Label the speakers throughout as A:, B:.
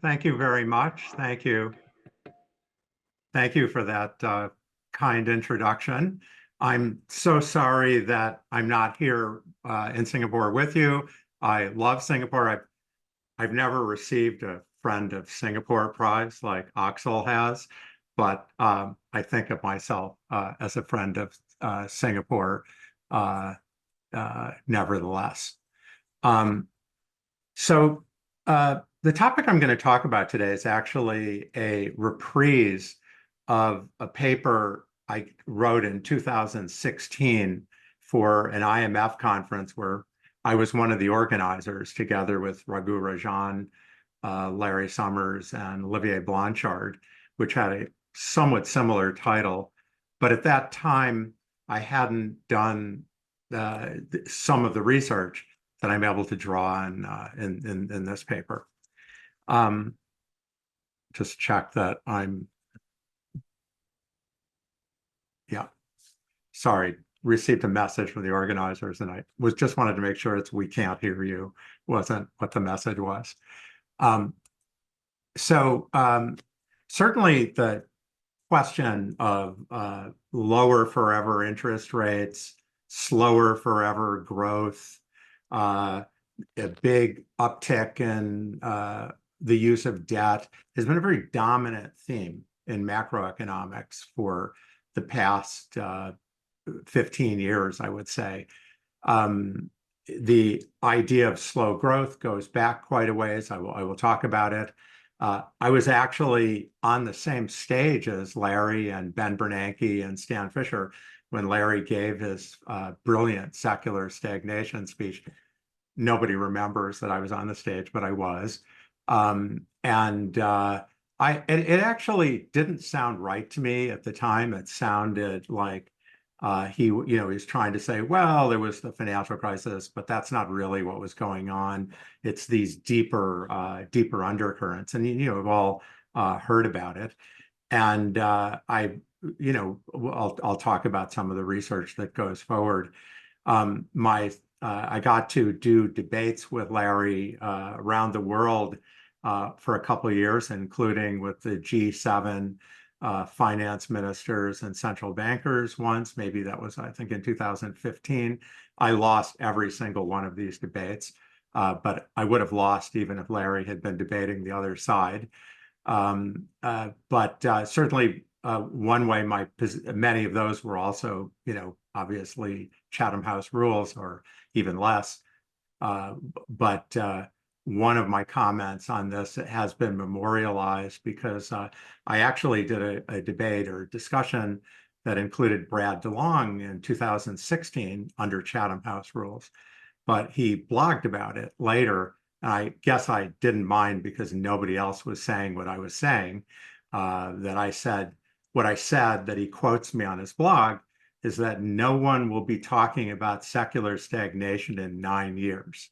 A: Thank you very much. Thank you. Thank you for that kind introduction. I'm so sorry that I'm not here in Singapore with you. I love Singapore. I've never received a Friend of Singapore prize like Axel has, but I think of myself as a friend of Singapore uh, nevertheless. Um, So the topic I'm going to talk about today is actually a reprise of a paper I wrote in 2016 for an IMF conference where I was one of the organizers together with Raghu Rajan, Larry Summers, and Olivier Blanchard, which had a somewhat similar title. But at that time, I hadn't done some of the research that I'm able to draw in this paper. Just check that yeah, sorry, received a message from the organizers and I just wanted to make sure it's "we can't hear you" wasn't what the message was. Um, so certainly the question of lower forever interest rates, slower forever growth, a big uptick in the use of debt has been a very dominant theme in macroeconomics for the past 15 years, I would say. The idea of slow growth goes back quite a ways. I will talk about it. I was actually on the same stage as Larry and Ben Bernanke and Stan Fisher when Larry gave his brilliant secular stagnation speech. Nobody remembers that I was on the stage, but I was. It actually didn't sound right to me at the time. It sounded like he's trying to say, well, there was the financial crisis, but that's not really what was going on. It's these deeper undercurrents, and we've all heard about it. And I'll talk about some of the research that goes forward. I got to do debates with Larry around the world for a couple of years, including with the G7 finance ministers and central bankers once. Maybe that was, I think, in 2015. I lost every single one of these debates, but I would have lost even if Larry had been debating the other side. But certainly one way many of those were also, obviously Chatham House rules or even less. But one of my comments on this has been memorialized because I actually did a debate or discussion that included Brad DeLong in 2016 under Chatham House rules. But he blogged about it later. I guess I didn't mind because nobody else was saying what I was saying, that I said what I said that he quotes me on his blog is that no one will be talking about secular stagnation in 9 years.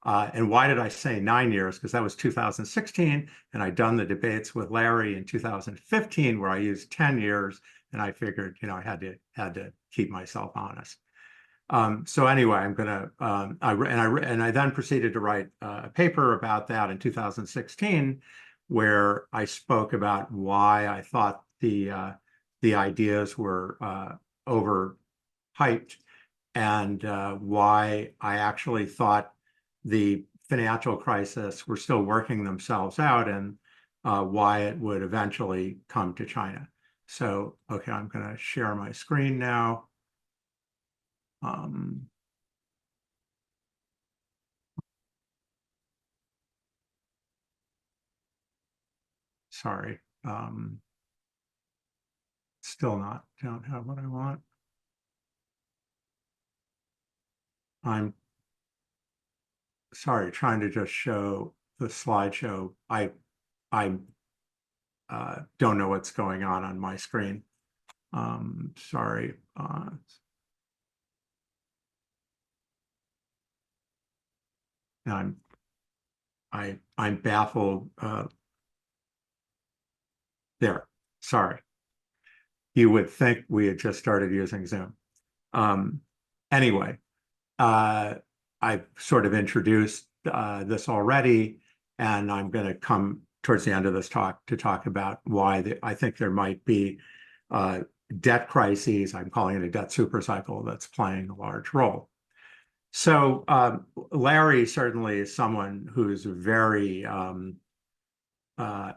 A: And why did I say 9 years? Because that was 2016, and I'd done the debates with Larry in 2015, where I used 10 years, and I figured, I had to keep myself honest. So anyway, I'm gonna I then proceeded to write a paper about that in 2016, where I spoke about why I thought the ideas were overhyped and why I actually thought the financial crisis were still working themselves out and why it would eventually come to China. So, okay, I'm going to share my screen now. Sorry, still don't have what I want. I'm sorry, trying to just show the slideshow. I don't know what's going on my screen. Sorry. I'm baffled. There, sorry. You would think we had just started using Zoom. Anyway, I've sort of introduced this already, and I'm going to come towards the end of this talk to talk about why I think there might be debt crises. I'm calling it a debt supercycle that's playing a large role. So Larry certainly is someone who's very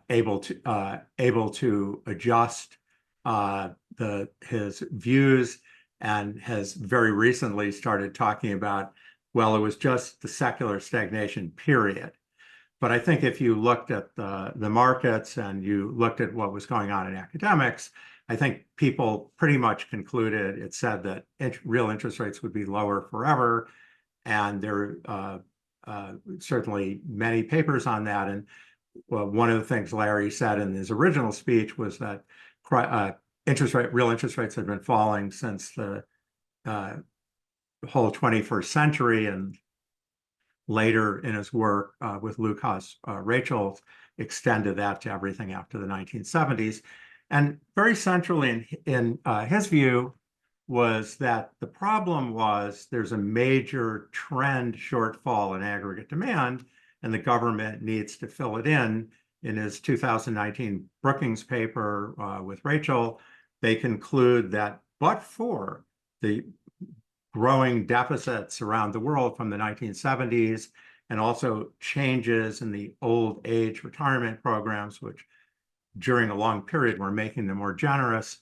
A: able to adjust his views, and has very recently started talking about, well, it was just the secular stagnation period. But I think if you looked at the markets and you looked at what was going on in academics, I think people pretty much concluded, it said that real interest rates would be lower forever. And there are certainly many papers on that. And well, one of the things Larry said in his original speech was that real interest rates had been falling since the whole 21st century, and later in his work with Lucas Rachel extended that to everything after the 1970s. And very centrally in his view was that the problem was there's a major trend shortfall in aggregate demand, and the government needs to fill it in. In his 2019 Brookings paper with Rachel, they conclude that but for the growing deficits around the world from the 1970s, and also changes in the old age retirement programs, which during a long period were making them more generous,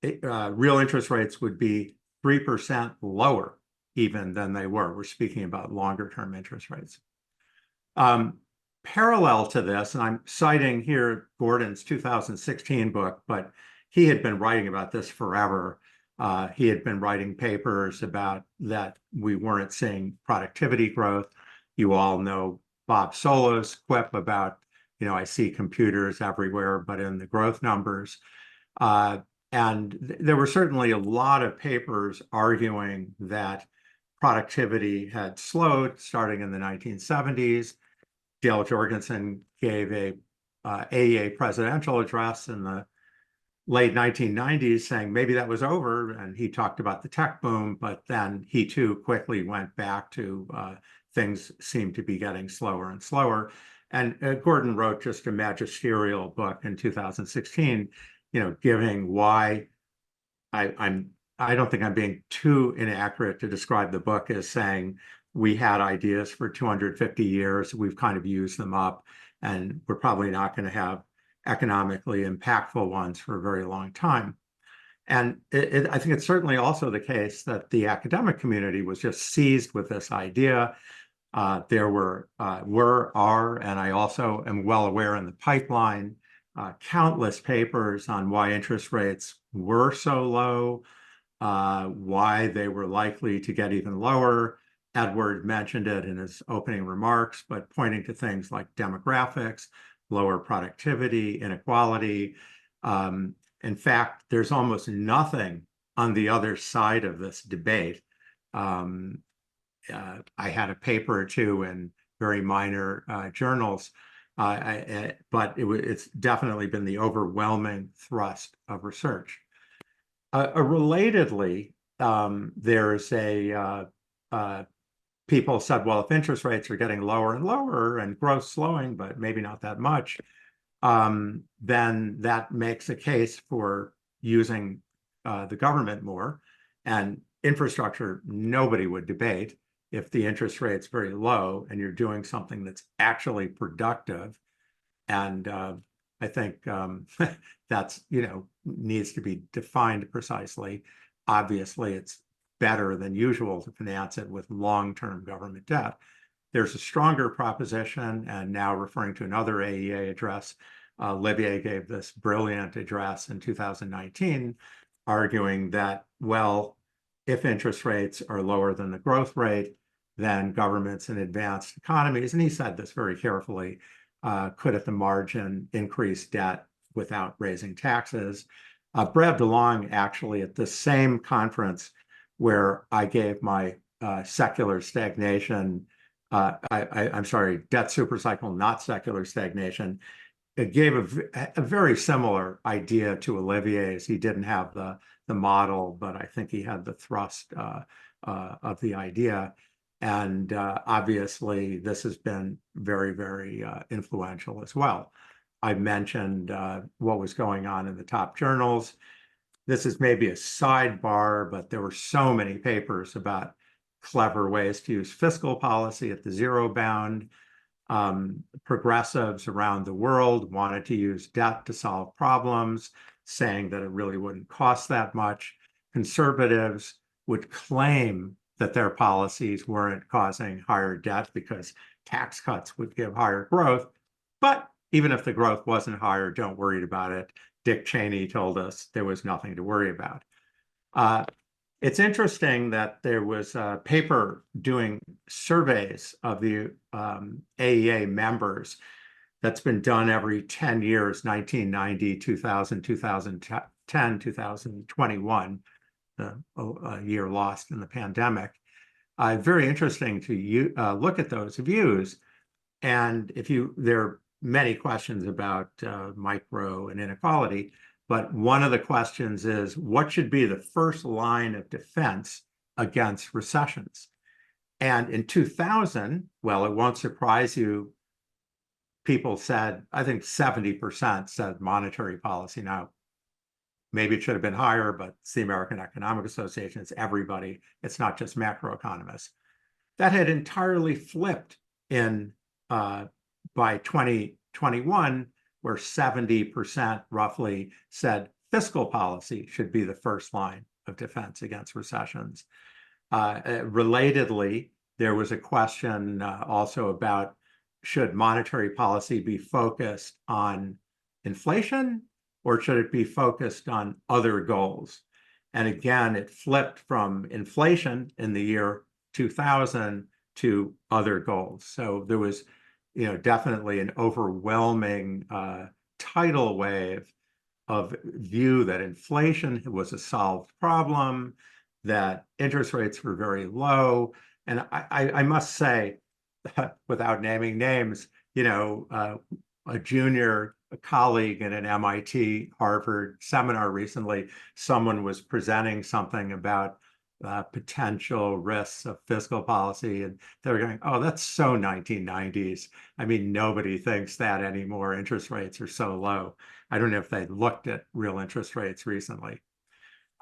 A: real interest rates would be 3% lower even than they were. We're speaking about longer term interest rates. Parallel to this, and I'm citing here Gordon's 2016 book, but he had been writing about this forever. He had been writing papers about that we weren't seeing productivity growth. You all know Bob Solo's quip about, I see computers everywhere, but in the growth numbers. And there were certainly a lot of papers arguing that productivity had slowed starting in the 1970s. Dale Jorgensen gave a AEA presidential address in the late 1990s saying maybe that was over, and he talked about the tech boom, but then he too quickly went back to things seemed to be getting slower and slower. And Gordon wrote just a magisterial book in 2016, giving why I don't think I'm being too inaccurate to describe the book as saying we had ideas for 250 years, we've kind of used them up, and we're probably not going to have economically impactful ones for a very long time. And I think it's certainly also the case that the academic community was just seized with this idea. There were, and I also am well aware in the pipeline, countless papers on why interest rates were so low, why they were likely to get even lower. Edward mentioned it in his opening remarks, but pointing to things like demographics, lower productivity, inequality. In fact, there's almost nothing on the other side of this debate. I had a paper or two in very minor journals, but it's definitely been the overwhelming thrust of research. Relatedly, there's people said, well, if interest rates are getting lower and lower and growth slowing, but maybe not that much, then that makes a case for using the government more. And infrastructure, nobody would debate. If the interest rate's very low and you're doing something that's actually productive, and I think that's, needs to be defined precisely. Obviously, it's better than usual to finance it with long-term government debt. There's a stronger proposition, and now referring to another AEA address, Olivier gave this brilliant address in 2019, arguing that, well, if interest rates are lower than the growth rate, then governments in advanced economies, and he said this very carefully, could at the margin increase debt without raising taxes. Brad DeLong actually at the same conference where I gave my secular stagnation, I'm sorry, debt supercycle, not secular stagnation, it gave a very similar idea to Olivier's. He didn't have the model, but I think he had the thrust of the idea. And obviously, this has been very, very influential as well. I mentioned what was going on in the top journals. This is maybe a sidebar, but there were so many papers about clever ways to use fiscal policy at the zero bound. Progressives around the world wanted to use debt to solve problems, saying that it really wouldn't cost that much. Conservatives would claim that their policies weren't causing higher debt because tax cuts would give higher growth. But even if the growth wasn't higher, don't worry about it. Dick Cheney told us there was nothing to worry about. It's interesting that there was a paper doing surveys of the AEA members that's been done every 10 years, 1990, 2000, 2010, 2021, a year lost in the pandemic. Very interesting to look at those views. And there are many questions about micro and inequality, but one of the questions is, what should be the first line of defense against recessions? And in 2000, well, it won't surprise you, people said, I think 70% said monetary policy. Now, maybe it should have been higher, but it's the American Economic Association, it's everybody, it's not just macroeconomists. That had entirely flipped in by 2021, where 70% roughly said fiscal policy should be the first line of defense against recessions. Relatedly, there was a question also about, should monetary policy be focused on inflation or should it be focused on other goals? And again, it flipped from inflation in the year 2000 to other goals. So there was, definitely an overwhelming tidal wave of view that inflation was a solved problem, that interest rates were very low. And I must say, without naming names, a junior colleague in an MIT Harvard seminar recently, someone was presenting something about potential risks of fiscal policy, and they were going, oh, that's so 1990s. I mean, nobody thinks that anymore. Interest rates are so low. I don't know if they looked at real interest rates recently.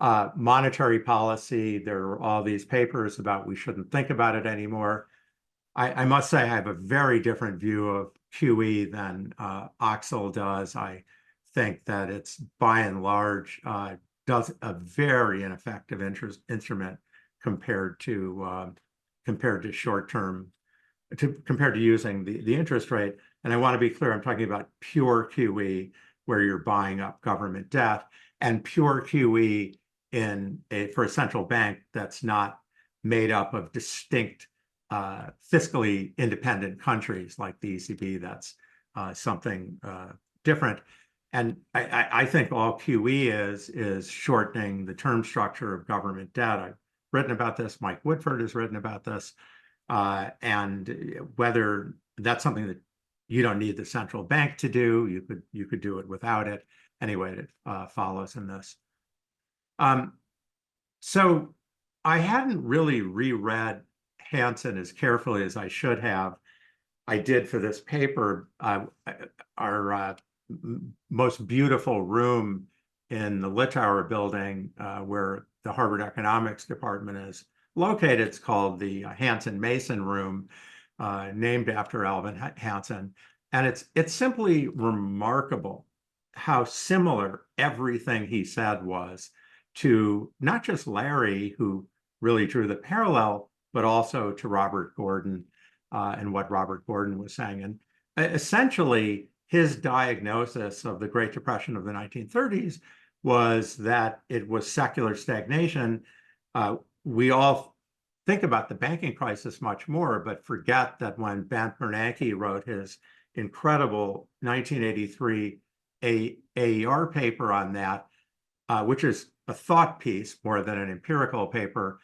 A: Monetary policy, there are all these papers about we shouldn't think about it anymore. I must say I have a very different view of QE than Oxel does. I think that it's by and large does a very ineffective instrument compared to short-term, compared to using the interest rate. And I want to be clear, I'm talking about pure QE, where you're buying up government debt, and pure QE for a central bank that's not made up of distinct fiscally independent countries like the ECB. That's something different. And I think all QE is shortening the term structure of government debt. I've written about this. Mike Woodford has written about this. And whether that's something that you don't need the central bank to do, you could do it without it. Anyway, it follows in this. So I hadn't really reread Hansen as carefully as I should have. I did for this paper. Our most beautiful room in the Littauer building, where the Harvard Economics Department is located, it's called the Hansen Mason Room, named after Alvin Hansen. And it's simply remarkable how similar everything he said was to not just Larry, who really drew the parallel, but also to Robert Gordon and what Robert Gordon was saying. And essentially, his diagnosis of the Great Depression of the 1930s was that it was secular stagnation. We all think about the banking crisis much more, but forget that when Ben Bernanke wrote his incredible 1983 AER paper on that, which is a thought piece more than an empirical paper,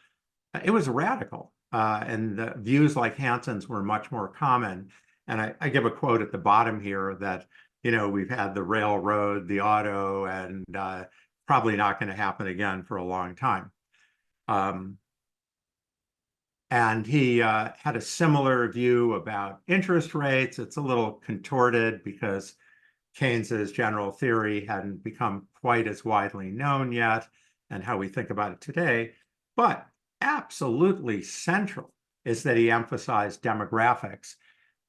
A: it was radical. And the views like Hansen's were much more common. And I give a quote at the bottom here that, we've had the railroad, the auto, and probably not going to happen again for a long time. And he had a similar view about interest rates. It's a little contorted because Keynes's general theory hadn't become quite as widely known yet, and how we think about it today. But absolutely central is that he emphasized demographics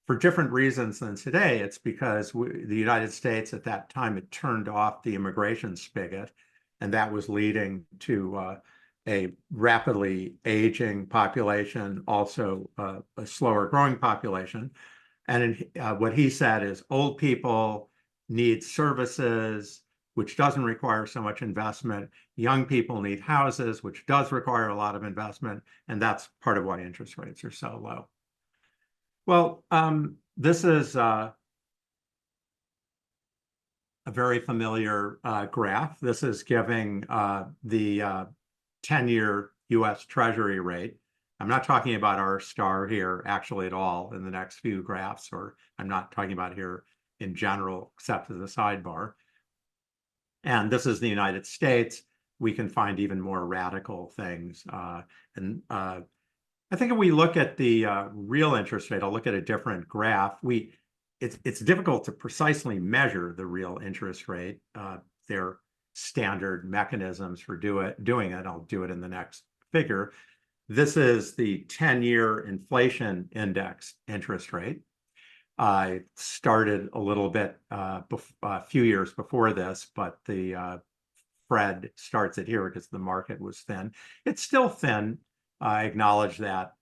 A: for different reasons than today. It's because the United States at that time had turned off the immigration spigot, and that was leading to a rapidly aging population, also a slower growing population. And what he said is old people need services, which doesn't require so much investment. Young people need houses, which does require a lot of investment. And that's part of why interest rates are so low. Well, this is a very familiar graph. This is giving the 10-year US Treasury rate. I'm not talking about our star here actually at all in the next few graphs, or I'm not talking about here in general, except as a sidebar. And this is the United States. We can find even more radical things. I think if we look at the real interest rate, I'll look at a different graph. It's difficult to precisely measure the real interest rate. There are standard mechanisms for doing it. I'll do it in the next figure. This is the 10-year inflation index interest rate. I started a little bit a few years before this, but the Fred starts it here because the market was thin. It's still thin. I acknowledge that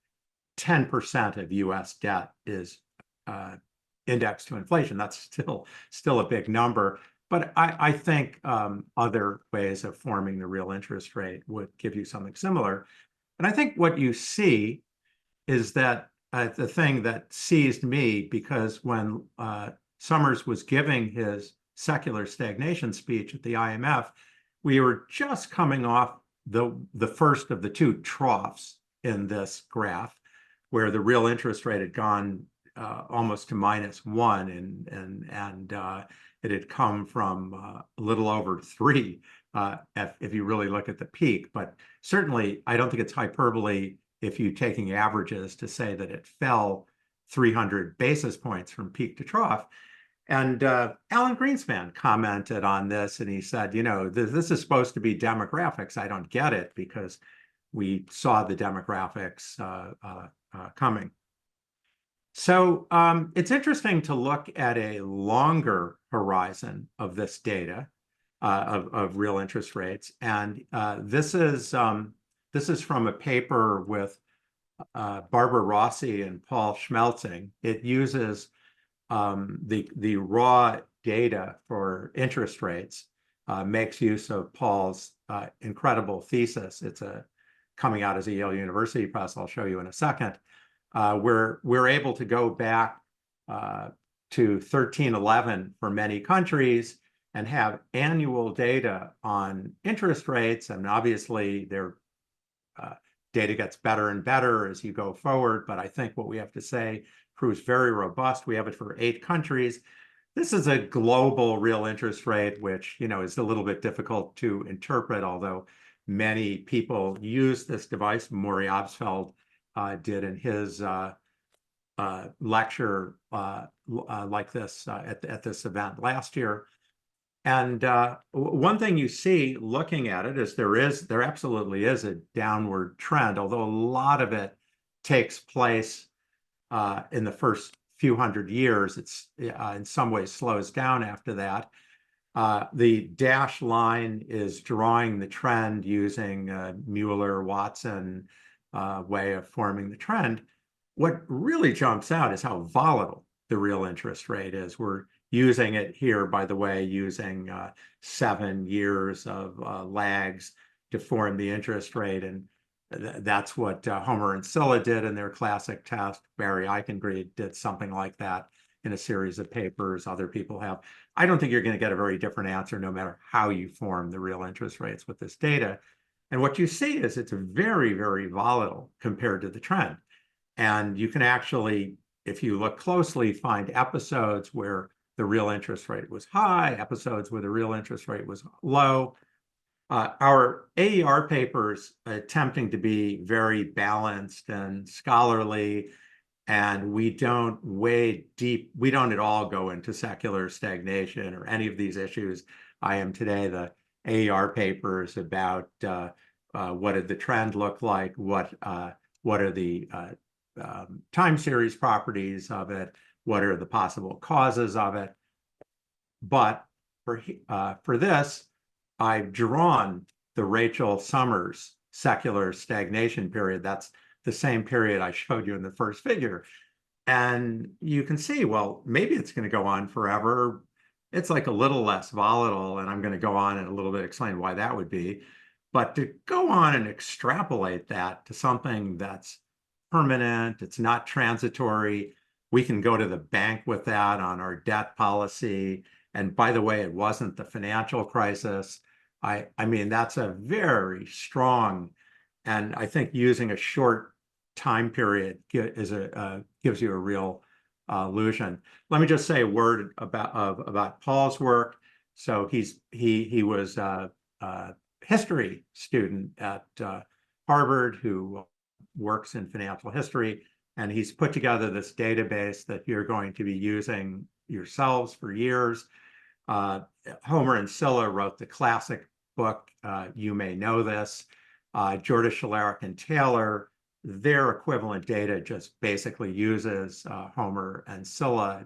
A: 10% of US debt is indexed to inflation. That's still a big number. But I think other ways of forming the real interest rate would give you something similar. And I think what you see is that the thing that seized me, because when Summers was giving his secular stagnation speech at the IMF, we were just coming off the first of the two troughs in this graph, where the real interest rate had gone almost to -1, and it had come from a little over 3 if you really look at the peak. But certainly, I don't think it's hyperbole if you're taking averages to say that it fell 300 basis points from peak to trough. And Alan Greenspan commented on this, and he said, this is supposed to be demographics. I don't get it, because we saw the demographics coming. So it's interesting to look at a longer horizon of this data of real interest rates. And this is from a paper with Barbara Rossi and Paul Schmelzing. It uses the raw data for interest rates, makes use of Paul's incredible thesis. It's coming out as a Yale University press. I'll show you in a second. We're able to go back to 1311 for many countries and have annual data on interest rates. And obviously, their data gets better and better as you go forward. But I think what we have to say proves very robust. We have it for 8 countries. This is a global real interest rate, which is a little bit difficult to interpret, although many people use this device. Maury Obstfeld did in his lecture like this at this event last year. And one thing you see looking at it is there absolutely is a downward trend, although a lot of it takes place in the first few hundred years. It's in some ways slows down after that. The dashed line is drawing the trend using Mueller-Watson way of forming the trend. What really jumps out is how volatile the real interest rate is. We're using it here, by the way, using 7 years of lags to form the interest rate. And that's what Homer and Scylla did in their classic test. Barry Eichengreen did something like that in a series of papers. Other people have. I don't think you're going to get a very different answer no matter how you form the real interest rates with this data. And what you see is it's very, very volatile compared to the trend. And you can actually, if you look closely, find episodes where the real interest rate was high, episodes where the real interest rate was low. Our AER papers attempting to be very balanced and scholarly, and we don't wade deep. We don't at all go into secular stagnation or any of these issues. I am today the AER papers about what did the trend look like, what are the time series properties of it, what are the possible causes of it. But for this, I've drawn the Rachel Summers secular stagnation period. That's the same period I showed you in the first figure. And you can see, well, maybe it's going to go on forever. It's like a little less volatile, and I'm going to go on and a little bit explain why that would be. But to go on and extrapolate that to something that's permanent, it's not transitory, we can go to the bank with that on our debt policy. And by the way, it wasn't the financial crisis. I mean, that's a very strong, and I think using a short time period gives you a real illusion. Let me just say a word about Paul's work. So he was a history student at Harvard who works in financial history, and he's put together this database that you're going to be using yourselves for years. Homer and Scylla wrote the classic book, You May Know This. Jorda, Schillerich, and Taylor, their equivalent data just basically uses Homer and Scylla.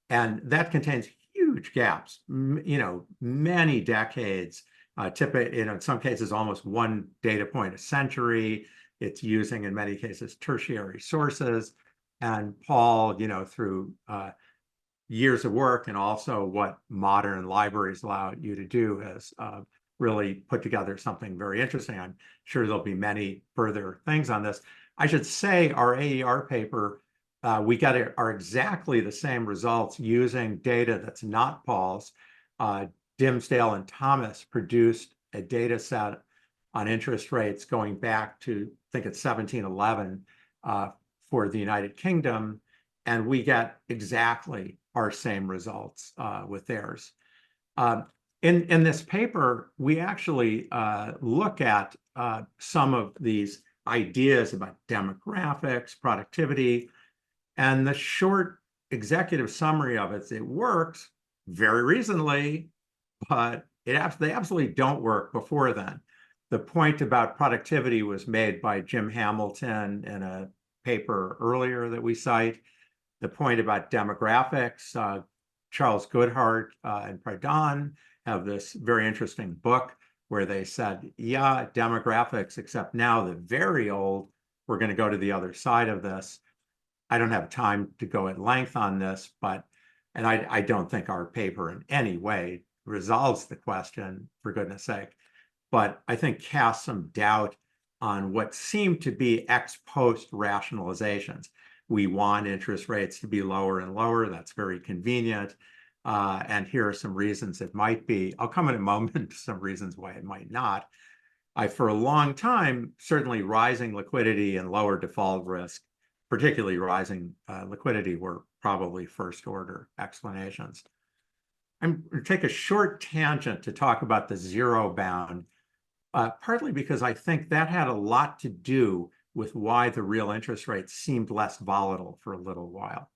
A: And that contains huge gaps, many decades, in some cases, almost one data point a century. It's using, in many cases, tertiary sources. And Paul, through years of work and also what modern libraries allow you to do has really put together something very interesting. I'm sure there'll be many further things on this. I should say our AER paper, we got are exactly the same results using data that's not Paul's. Dimsdale and Thomas produced a data set on interest rates going back to, I think it's 1711 for the United Kingdom, and we get exactly our same results with theirs. In this paper, we actually look at some of these ideas about demographics, productivity, and the short executive summary of it, it works very recently, but they absolutely don't work before then. The point about productivity was made by Jim Hamilton in a paper earlier that we cite. The point about demographics, Charles Goodhart and Pradhan have this very interesting book where they said, yeah, demographics, except now the very old, we're going to go to the other side of this. I don't have time to go at length on this, and I don't think our paper in any way resolves the question, for goodness sake, but I think casts some doubt on what seem to be ex post rationalizations. We want interest rates to be lower and lower. That's very convenient. And here are some reasons it might be. I'll come in a moment to some reasons why it might not. For a long time, certainly rising liquidity and lower default risk, particularly rising liquidity, were probably first order explanations. I'm going to take a short tangent to talk about the zero bound, partly because I think that had a lot to do with why the real interest rates seemed less volatile for a little while.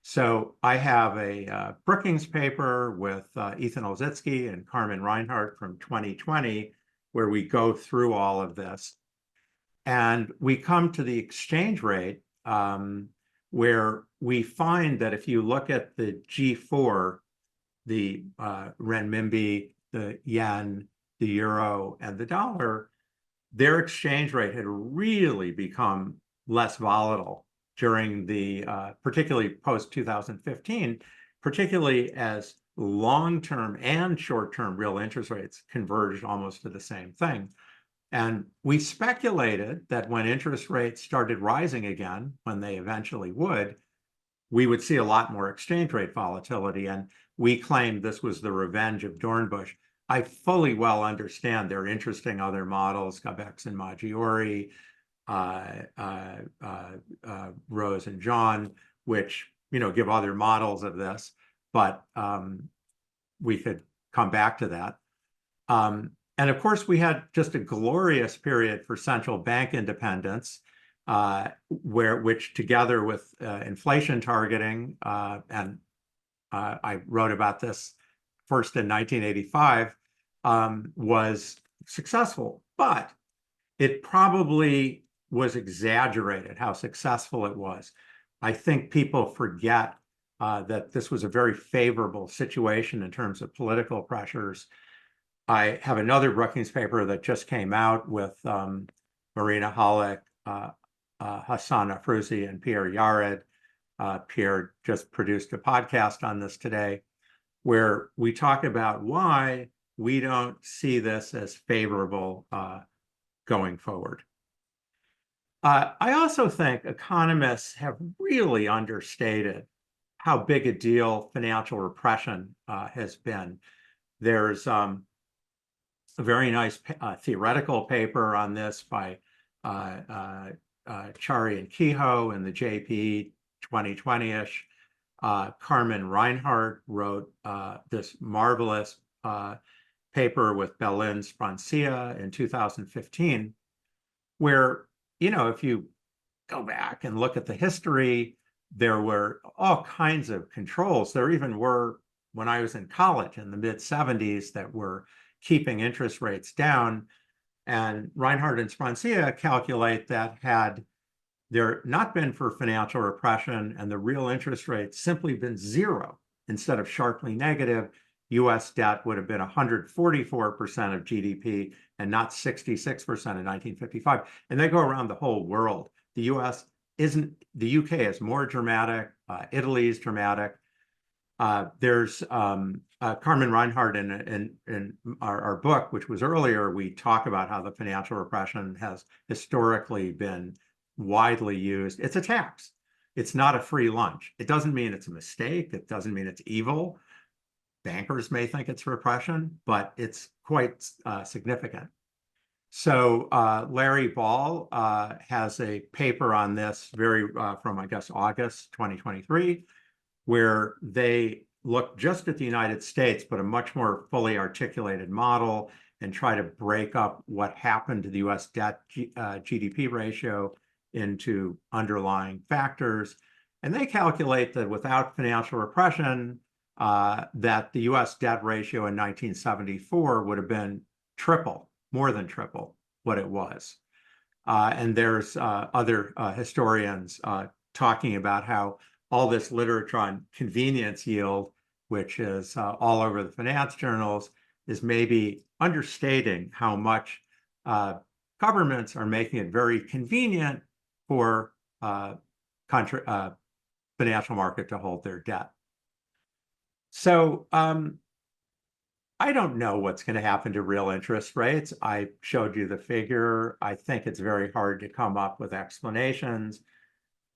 A: So I have a Brookings paper with Ethan Olszewski and Carmen Reinhardt from 2020, where we go through all of this. And we come to the exchange rate, where we find that if you look at the G4, the renminbi, the yen, the euro, and the dollar, their exchange rate had really become less volatile during the, particularly post-2015, particularly as long-term and short-term real interest rates converged almost to the same thing. And we speculated that when interest rates started rising again, when they eventually would, we would see a lot more exchange rate volatility. And we claimed this was the revenge of Dornbush. I fully well understand there are interesting other models, Gabex and Maggiore, Rose and John, which give other models of this, but we could come back to that. And of course, we had just a glorious period for central bank independence, which together with inflation targeting, and I wrote about this first in 1985, was successful, but it probably was exaggerated how successful it was. I think people forget that this was a very favorable situation in terms of political pressures. I have another Brookings paper that just came out with Marina Halleck, Hassan Afrouzi, and Pierre Yared. Pierre just produced a podcast on this today, where we talk about why we don't see this as favorable going forward. I also think economists have really understated how big a deal financial repression has been. There's a very nice theoretical paper on this by Chari and Kehoe in the JP 2020-ish. Carmen Reinhardt wrote this marvelous paper with Belin Sprancia in 2015, where, if you go back and look at the history, there were all kinds of controls. There even were, when I was in college in the mid-70s, that were keeping interest rates down. And Reinhardt and Sprancia calculate that had there not been for financial repression and the real interest rate simply been zero instead of sharply negative, US debt would have been 144% of GDP and not 66% in 1955. And they go around the whole world. The US isn't, the UK is more dramatic, Italy is dramatic. There's Carmen Reinhardt in our book, which was earlier, we talk about how the financial repression has historically been widely used. It's a tax. It's not a free lunch. It doesn't mean it's a mistake. It doesn't mean it's evil. Bankers may think it's repression, but it's quite significant. So Larry Ball has a paper on this from, I guess, August 2023, where they look just at the United States, but a much more fully articulated model, and try to break up what happened to the US debt GDP ratio into underlying factors. And they calculate that without financial repression, that the US debt ratio in 1974 would have been more than triple what it was. And there's other historians talking about how all this literature on convenience yield, which is all over the finance journals, is maybe understating how much governments are making it very convenient for financial market to hold their debt. So I don't know what's going to happen to real interest rates. I showed you the figure. I think it's very hard to come up with explanations.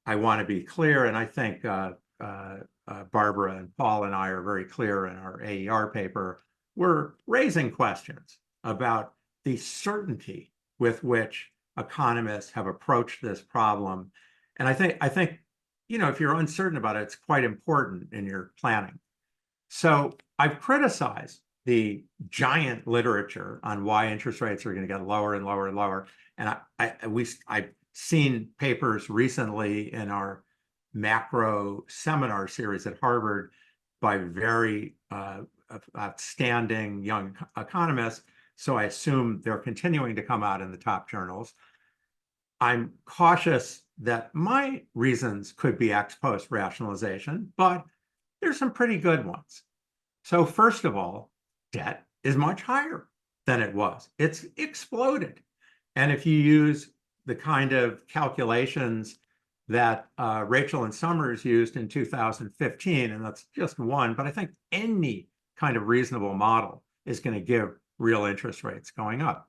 A: I want to be clear, and I think Barbara and Paul and I are very clear in our AER paper. We're raising questions about the certainty with which economists have approached this problem. And I think, if you're uncertain about it, it's quite important in your planning. So I've criticized the giant literature on why interest rates are going to get lower and lower and lower. And I've seen papers recently in our macro seminar series at Harvard by very outstanding young economists. So I assume they're continuing to come out in the top journals. I'm cautious that my reasons could be ex post rationalization, but there's some pretty good ones. So first of all, debt is much higher than it was. It's exploded. And if you use the kind of calculations that Rachel and Summers used in 2015, and that's just one, but I think any kind of reasonable model is going to give real interest rates going up.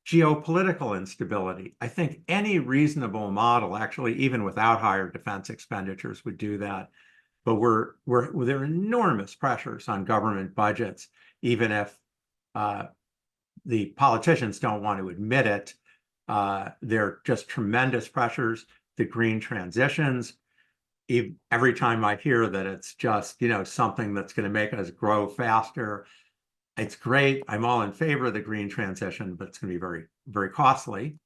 A: Geopolitical instability. I think any reasonable model, actually, even without higher defense expenditures, would do that. But there are enormous pressures on government budgets, even if the politicians don't want to admit it. There are just tremendous pressures. The green transitions. Every time I hear that it's just something that's going to make us grow faster, it's great. I'm all in favor of the green transition, but it's going to be very, very costly.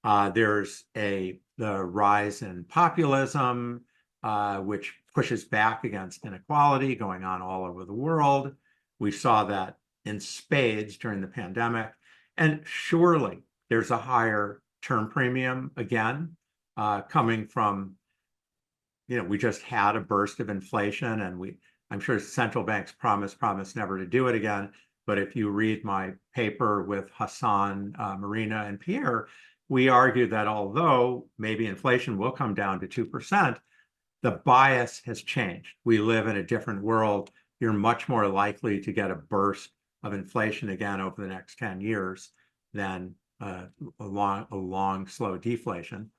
A: There's the rise in populism, which pushes back against inequality going on all over the world. We saw that in spades during the pandemic. And surely there's a higher term premium again, coming from, we just had a burst of inflation, and I'm sure central banks promise never to do it again. But if you read my paper with Hassan, Marina, and Pierre, we argue that although maybe inflation will come down to 2%, the bias has changed. We live in a different world. You're much more likely to get a burst of inflation again over the next 10 years than a long, slow deflation.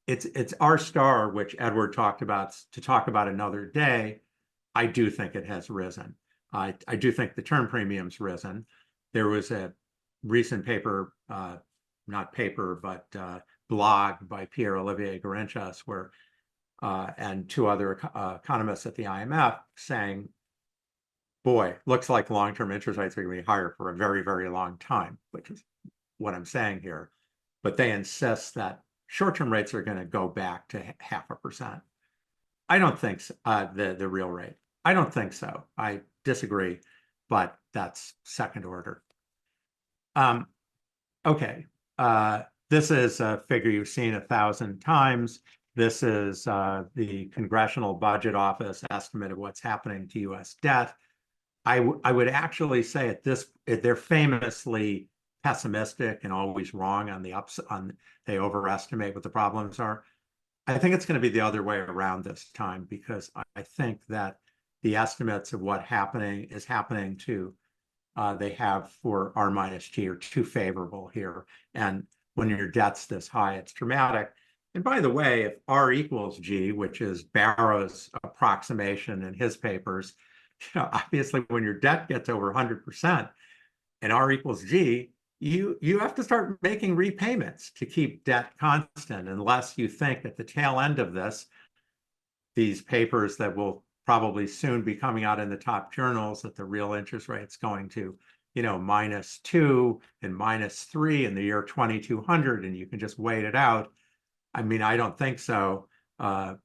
A: It's our star, which Edward talked about, to talk about another day. I do think it has risen. I do think the term premium's risen. There was a recent paper, not paper, but blog by Pierre-Olivier Garinchas, where and two other economists at the IMF saying, boy, looks like long-term interest rates are going to be higher for a very, very long time, which is what I'm saying here. But they insist that short-term rates are going to go back to 0.5%. I don't think so, the real rate. I don't think so. I disagree, but that's second order. Okay. This is a figure you've seen 1,000 times. This is the Congressional Budget Office estimate of what's happening to U.S. debt. I would actually say they're famously pessimistic and always wrong on the ups. They overestimate what the problems are. I think it's going to be the other way around this time, because I think that the estimates of what is happening to they have for R minus G are too favorable here. And when your debt's this high, it's dramatic. And by the way, if R equals G, which is Barrow's approximation in his papers, obviously when your debt gets over 100% and R equals G, you have to start making repayments to keep debt constant, unless you think at the tail end of this, these papers that will probably soon be coming out in the top journals, that the real interest rate's going to, -2 and -3 in the year 2200, and you can just wait it out. I mean, I don't think so.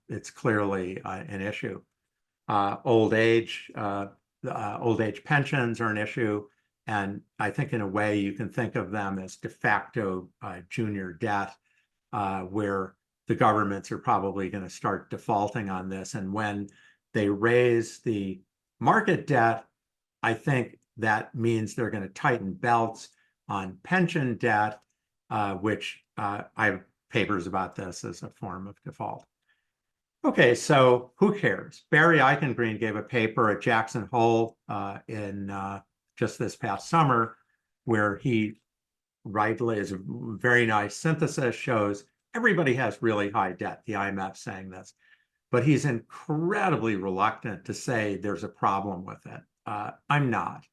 A: It's clearly an issue. Old age pensions are an issue. And I think in a way you can think of them as de facto junior debt, where the governments are probably going to start defaulting on this. And when they raise the market debt, I think that means they're going to tighten belts on pension debt, which I have papers about this as a form of default. Okay, so who cares? Barry Eichengreen gave a paper at Jackson Hole in just this past summer, where he rightly, is a very nice synthesis, shows everybody has really high debt. The IMF saying this, but he's incredibly reluctant to say there's a problem with it. I'm not.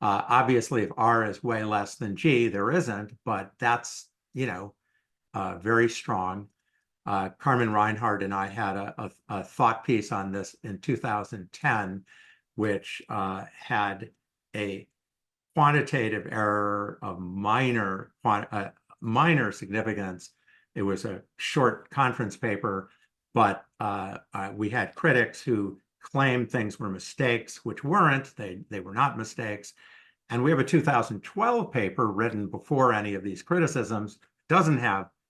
A: Obviously, if R is way less than G, there isn't, but that's, very strong. Carmen Reinhardt and I had a thought piece on this in 2010, which had a quantitative error of minor significance. It was a short conference paper, but we had critics who claimed things were mistakes, which weren't. They were not mistakes. And we have a 2012 paper written before any of these criticisms.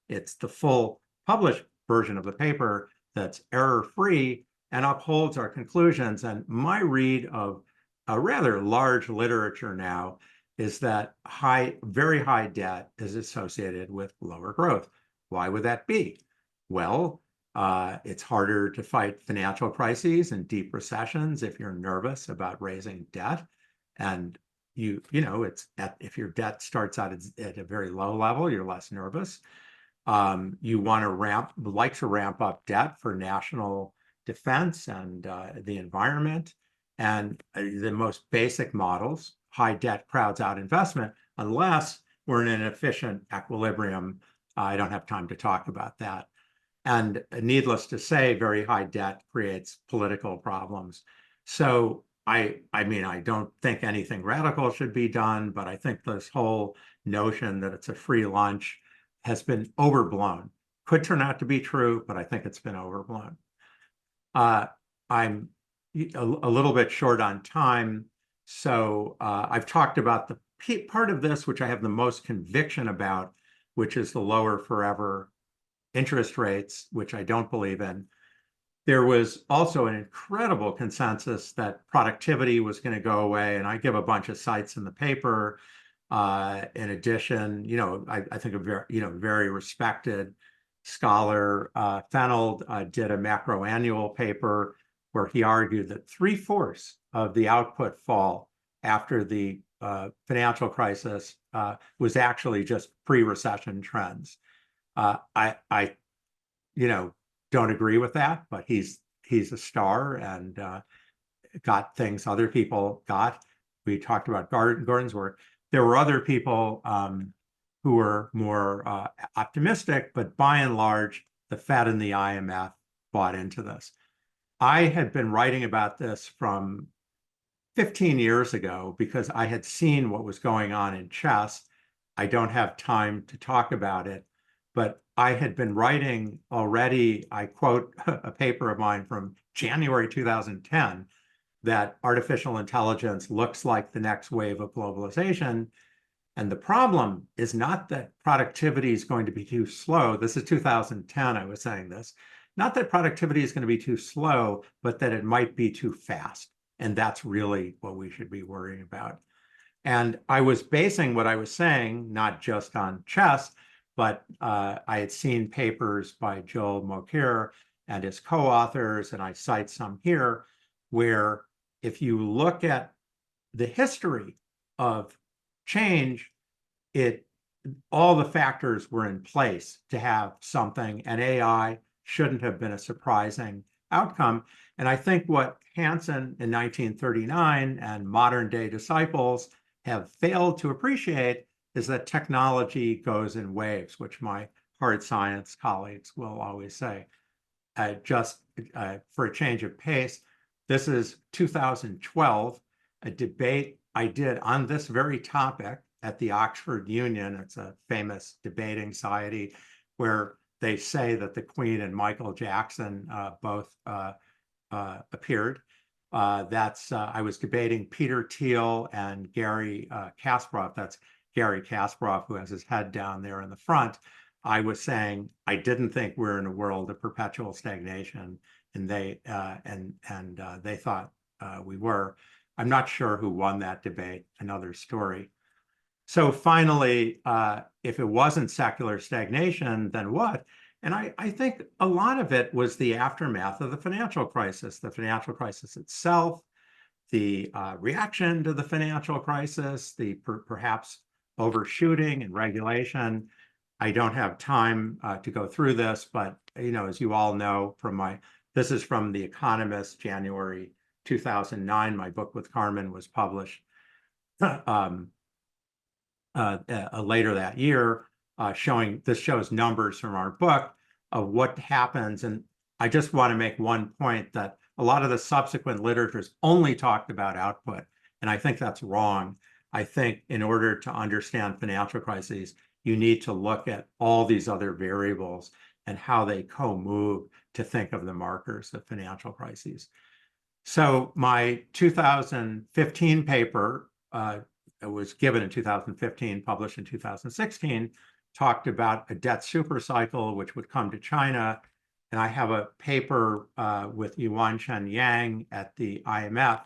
A: It's the full published version of the paper that's error-free and upholds our conclusions. And my read of a rather large literature now is that very high debt is associated with lower growth. Why would that be? Well, it's harder to fight financial crises and deep recessions if you're nervous about raising debt. And if your debt starts out at a very low level, you're less nervous. You want to like to ramp up debt for national defense and the environment. And the most basic models, high debt crowds out investment, unless we're in an efficient equilibrium. I don't have time to talk about that. And needless to say, very high debt creates political problems. So I mean, I don't think anything radical should be done, but I think this whole notion that it's a free lunch has been overblown. Could turn out to be true, but I think it's been overblown. I'm a little bit short on time, so I've talked about the part of this which I have the most conviction about, which is the lower forever interest rates, which I don't believe in. There was also an incredible consensus that productivity was going to go away, and I give a bunch of cites in the paper. In addition, I think a very respected scholar, Fennell, did a macro annual paper where he argued that 3/4 of the output fall after the financial crisis was actually just pre-recession trends. I don't agree with that, but he's a star and got things other people got. We talked about Gordon's work. There were other people who were more optimistic, but by and large, the Fed and the IMF bought into this. I had been writing about this from 15 years ago because I had seen what was going on in chess. I don't have time to talk about it, but I had been writing already. I quote a paper of mine from January 2010 that artificial intelligence looks like the next wave of globalization. And the problem is not that productivity is going to be too slow. This is 2010, I was saying this. Not that productivity is going to be too slow, but that it might be too fast. And that's really what we should be worrying about. And I was basing what I was saying, not just on chess, but I had seen papers by Joel Mokyr and his co-authors, and I cite some here, where if you look at the history of change, all the factors were in place to have something, and AI shouldn't have been a surprising outcome. And I think what Hansen in 1939 and modern day disciples have failed to appreciate is that technology goes in waves, which my hard science colleagues will always say. Just for a change of pace, this is 2012, a debate I did on this very topic at the Oxford Union. It's a famous debating society where they say that the Queen and Michael Jackson both appeared. I was debating Peter Thiel and Gary Kasparov. That's Gary Kasparov, who has his head down there in the front. I was saying I didn't think we're in a world of perpetual stagnation, and they thought we were. I'm not sure who won that debate. Another story. So finally, if it wasn't secular stagnation, then what? And I think a lot of it was the aftermath of the financial crisis itself, the reaction to the financial crisis, the perhaps overshooting and regulation. I don't have time to go through this, but as you all know this is from The Economist, January 2009. My book with Carmen was published later that year, this shows numbers from our book of what happens. And I just want to make one point that a lot of the subsequent literature's only talked about output, and I think that's wrong. I think in order to understand financial crises, you need to look at all these other variables and how they co-move to think of the markers of financial crises. So my 2015 paper, it was given in 2015, published in 2016, talked about a debt supercycle, which would come to China. And I have a paper with Yuan-Chen Yang at the IMF,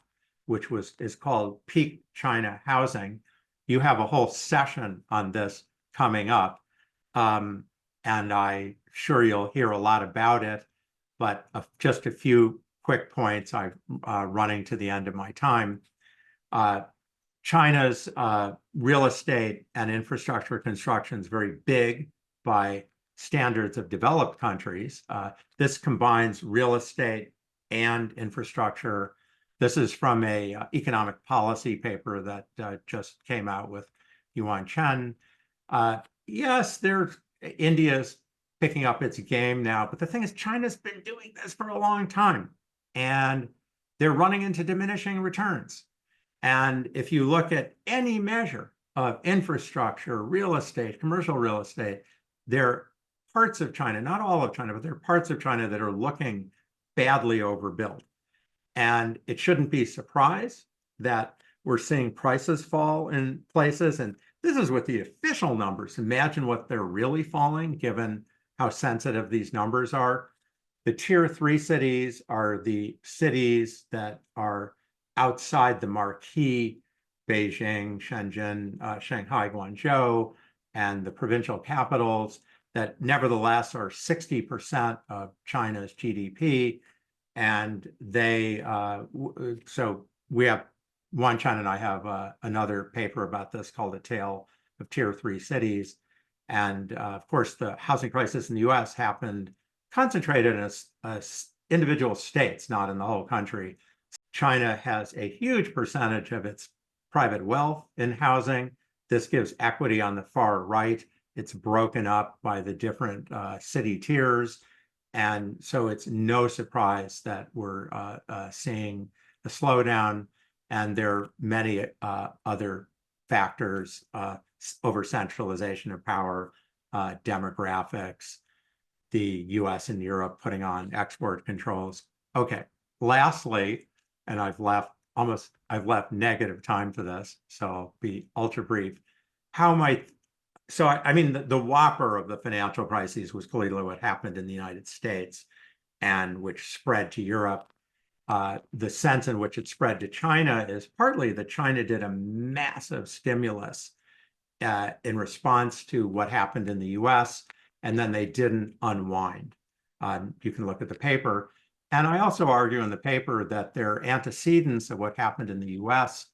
A: which is called Peak China Housing. You have a whole session on this coming up. And I'm sure you'll hear a lot about it, but just a few quick points. I'm running to the end of my time. China's real estate and infrastructure construction is very big by standards of developed countries. This combines real estate and infrastructure. This is from a economic policy paper that just came out with Yuan Chen. Yes, India's picking up its game now, but the thing is, China's been doing this for a long time. And they're running into diminishing returns. And if you look at any measure of infrastructure, real estate, commercial real estate, there are parts of China, not all of China, but there are parts of China that are looking badly overbuilt. And it shouldn't be a surprise that we're seeing prices fall in places. And this is with the official numbers. Imagine what they're really falling, given how sensitive these numbers are. The tier 3 cities are the cities that are outside the marquee, Beijing, Shenzhen, Shanghai, Guangzhou, and the provincial capitals that nevertheless are 60% of China's GDP. And they, so we have one, China and I have another paper about this called A Tale of Tier 3 Cities. And of course, the housing crisis in the US happened concentrated in individual states, not in the whole country. China has a huge percentage of its private wealth in housing. This gives equity on the far right. It's broken up by the different city tiers. And so it's no surprise that we're seeing a slowdown. And there are many other factors, over centralization of power, demographics, the US and Europe putting on export controls. Okay, lastly, and I've left negative time for this, so I'll be ultra brief. I mean, the whopper of the financial crises was clearly what happened in the United States and which spread to Europe. The sense in which it spread to China is partly that China did a massive stimulus in response to what happened in the US, and then they didn't unwind. You can look at the paper. And I also argue in the paper that there are antecedents of what happened in the US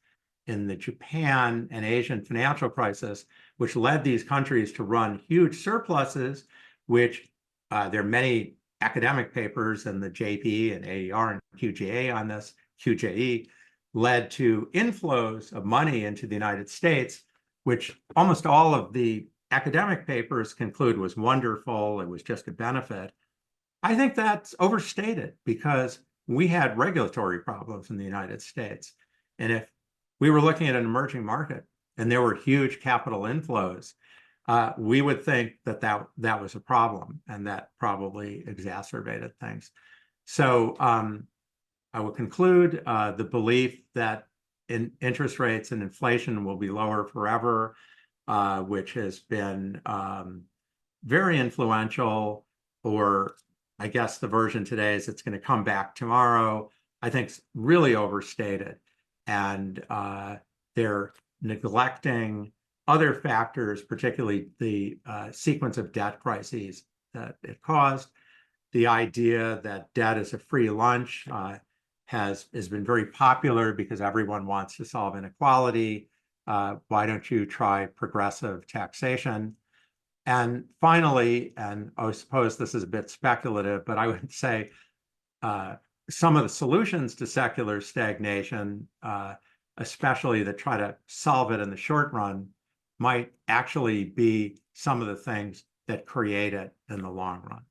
A: in the Japan and Asian financial crisis, which led these countries to run huge surpluses, which there are many academic papers in the JP and AER and QJA on this, QJE, led to inflows of money into the United States, which almost all of the academic papers conclude was wonderful, it was just a benefit. I think that's overstated because we had regulatory problems in the United States. And if we were looking at an emerging market and there were huge capital inflows, we would think that that was a problem, and that probably exacerbated things. So I will conclude the belief that interest rates and inflation will be lower forever, which has been very influential, or I guess the version today is it's going to come back tomorrow. I think it's really overstated. And they're neglecting other factors, particularly the sequence of debt crises that it caused. The idea that debt is a free lunch has been very popular because everyone wants to solve inequality. Why don't you try progressive taxation? And finally, and I suppose this is a bit speculative, but I would say some of the solutions to secular stagnation, especially that try to solve it in the short run, might actually be some of the things that create it in the long run.